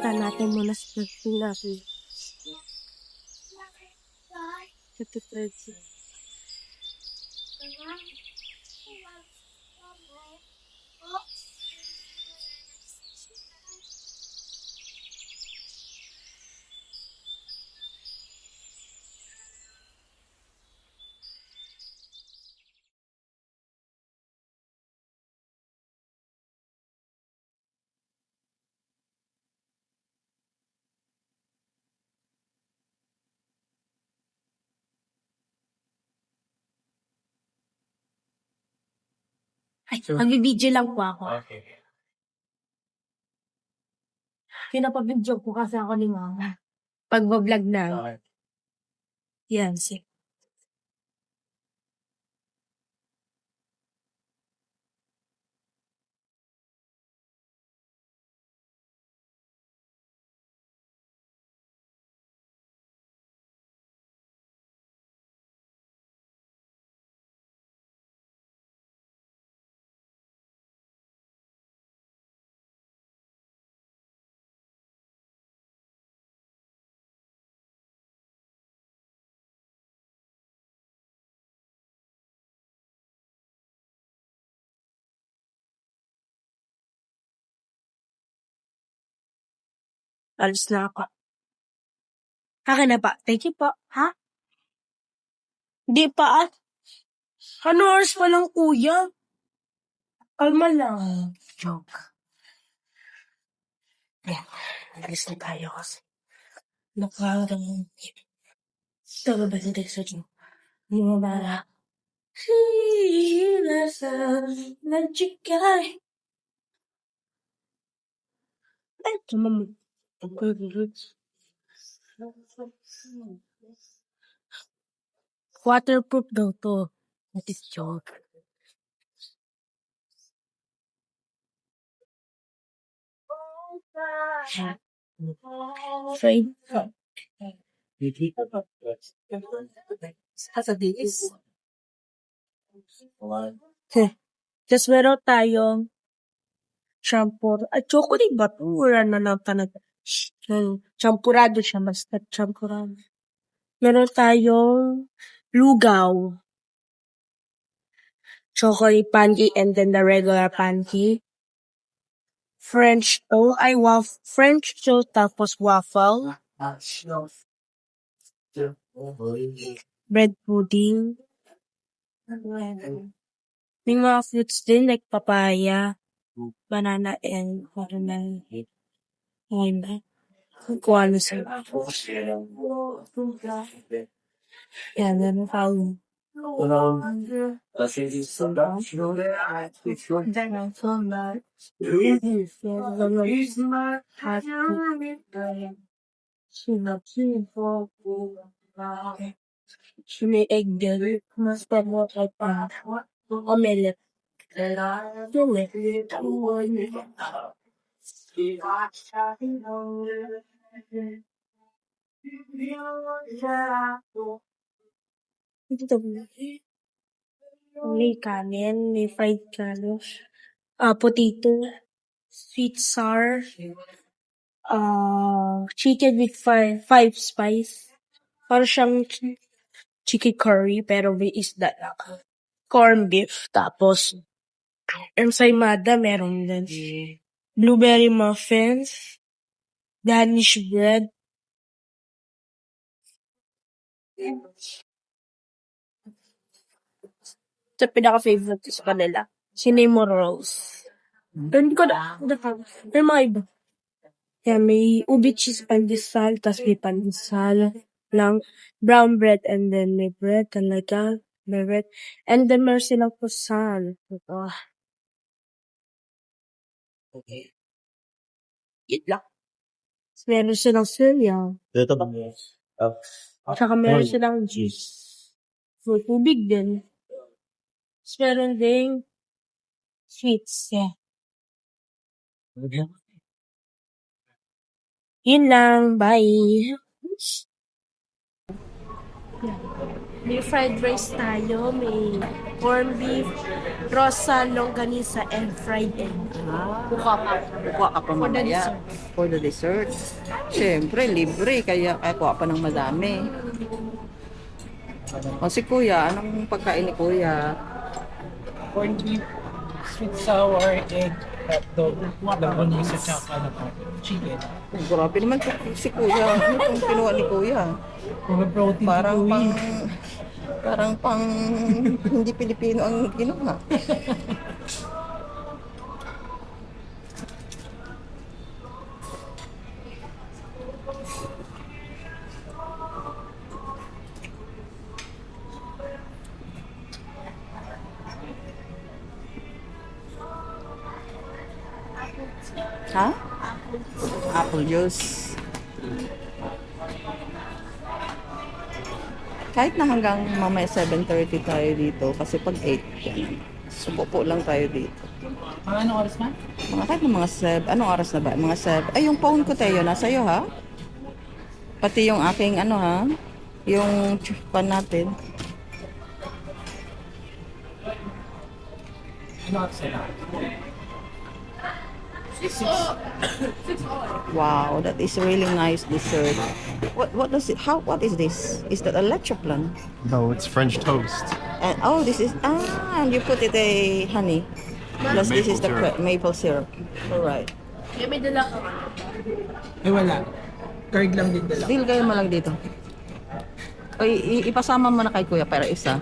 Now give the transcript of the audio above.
Punta natin muna sa natin. Ito, Ay, mag-video lang po ako. Okay. Pinapabidyo ko kasi ako ni mama. Pag-vlog na. Okay. Yan, sige. Alis na ako. Akin na pa. Thank you po. Ha? Di pa at. Ano oras pa lang, kuya? Kalma lang. Joke. Yan. Alis na tayo kasi. Nakarang. Tama ba si Dexter? Hindi mo ba? Ay, tumam. Waterproof daw to. That is joke. Afraid. Tapos meron tayong shampoo. At chocolate ba ito? Wala na lang talaga. Champurado siya. Basta champurado. Meron tayong lugaw. Chocolate pancake and then the regular pancake. French toast tapos waffle. Bread pudding. May mga fruits din like papaya, banana, and watermelon. Okay ba? Kung ano sa yan, meron tayong may egg din. Mas pamo kahit pa omelette. Ito may kanin, may fried kanin, potato, sweet sour, chicken with five spice. Para siyang chicken curry pero may isda lang. Corn beef, tapos ensaymada meron din. Blueberry muffins, Danish bread. Ito pinaka-favorite ko sa kanila. Cinnamon rolls. Pero hindi ko na, may mga iba. Kaya may ubi cheese pandesal, tas may pandesal lang, brown bread, and then may bread talaga, may bread. And then meron silang croissant. Ito. Okay. Eat lang. Meron silang cereal. Ito ba? Tsaka meron silang juice. So, tubig din. Tapos meron ding sweets. Yeah. Yun lang. Bye. May fried rice tayo, may corned beef, rosa, longganisa, and fried egg. Buka pa. Kuha ka pa For the mamaya. dessert. For the dessert. Siyempre, libre. Kaya kuha pa ng madami. O si Kuya, anong pagkain ni Kuya? Corned beef, sweet sour, egg, hotdog, longganisa, tsaka ano po, chicken. Oh, grabe naman si Kuya. Ano itong kinuha ni Kuya? Puro protein Parang po pang... eh. Parang pang... hindi Pilipino ang kinuha. Ha? Apple juice. Kahit na hanggang mamaya 7:30 tayo dito kasi pag 8 yan. Subo lang tayo dito. Mga anong oras man? Mga kahit na mga 7, anong oras na ba? Mga 7. Ay, yung phone ko tayo, nasa iyo ha? Pati yung aking ano ha? Yung pan natin. Ano oras na? Wow, that is really nice dessert. What does it? What is this? Is that a leche plan? No, it's French toast. And oh, this is and you put it a honey. Plus this maple is the syrup. maple syrup. All right. Kaya may dala ka. Eh wala. Card lang din dala. Deal kayo mo lang dito. O ipasama mo na kay Kuya para isa.